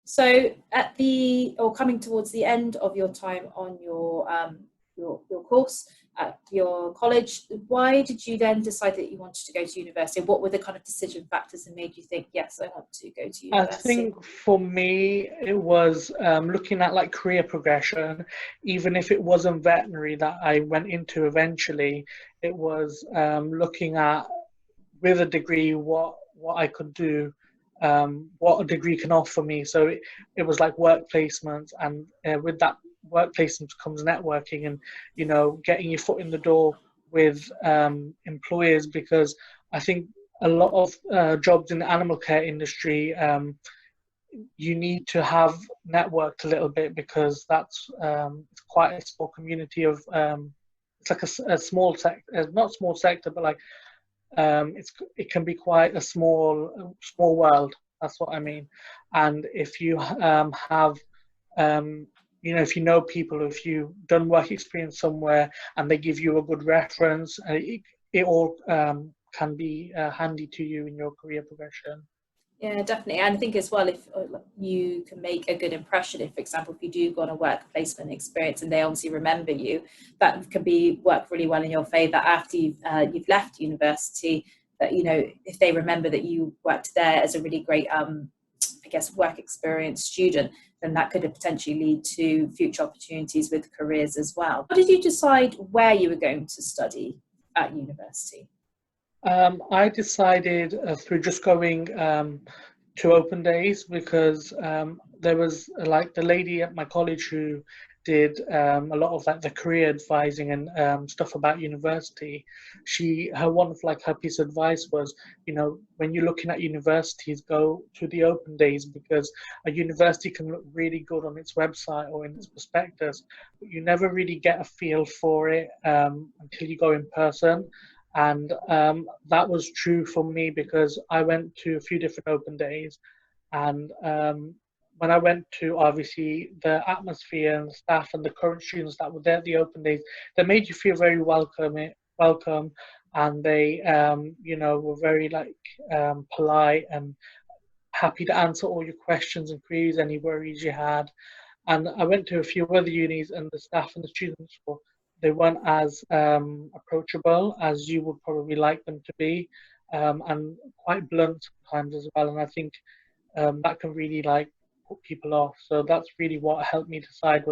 So at the, or coming towards the end of your time on your course at your college, why did you then decide that you wanted to go to university? What were the kind of decision factors that made you think, yes, I want to go to I university? think for me, it was looking at like career progression. Even if it wasn't veterinary that I went into eventually, it was looking at with a degree what I could do, what a degree can offer me. So it was like work placements, and with that work placements comes networking, and getting your foot in the door with employers, because I think a lot of jobs in the animal care industry, you need to have networked a little bit, because that's it's quite a small community of it's like a small sector, not small sector, but like it can be quite a small world. That's what I mean. And if you have if you know people, if you've done work experience somewhere and they give you a good reference, it all can be handy to you in your career progression. Yeah, definitely. And I think as well, if you can make a good impression, if, for example, if you do go on a work placement experience and they obviously remember you, that can be work really well in your favour after you've left university. That if they remember that you worked there as a really great, I guess, work experience student, then that could potentially lead to future opportunities with careers as well. How did you decide where you were going to study at university? I decided through just going to open days, because there was like the lady at my college who did a lot of like the career advising and stuff about university. One of like her piece of advice was, when you're looking at universities, go to the open days, because a university can look really good on its website or in its prospectus, but you never really get a feel for it until you go in person. And that was true for me, because I went to a few different open days, and when I went to, obviously, the atmosphere and the staff and the current students that were there at the open days, they made you feel very welcome, and they were very like polite and happy to answer all your questions and queries, any worries you had. And I went to a few other unis, and the staff and the students they weren't as approachable as you would probably like them to be, and quite blunt sometimes as well. And I think that can really like put people off. So that's really what helped me decide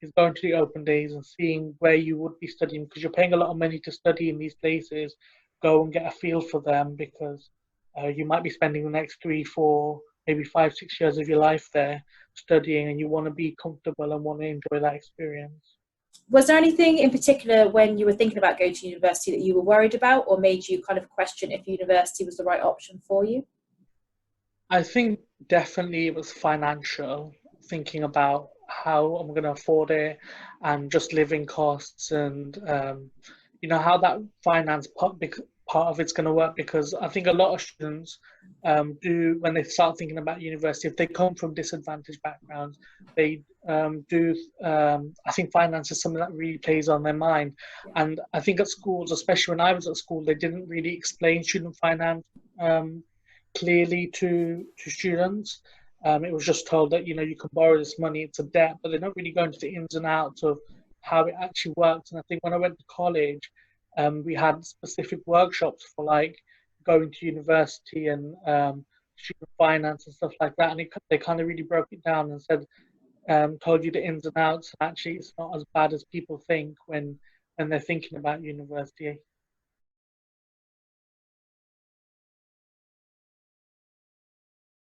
is going to the open days and seeing where you would be studying, because you're paying a lot of money to study in these places. Go and get a feel for them, because you might be spending the next 3, 4, maybe 5, 6 years of your life there studying, and you want to be comfortable and want to enjoy that experience. Was there anything in particular when you were thinking about going to university that you were worried about, or made you kind of question if university was the right option for you? I think definitely it was financial, thinking about how I'm going to afford it, and just living costs, and how that finance part of it's going to work. Because I think a lot of students do, when they start thinking about university, if they come from disadvantaged backgrounds, they do. I think finance is something that really plays on their mind, and I think at schools, especially when I was at school, they didn't really explain student finance clearly to students. It was just told that you can borrow this money, it's a debt, but they're not really going to the ins and outs of how it actually works. And I think when I went to college, we had specific workshops for like going to university and student finance and stuff like that, and they kind of really broke it down and said, told you the ins and outs. And actually, it's not as bad as people think when they're thinking about university.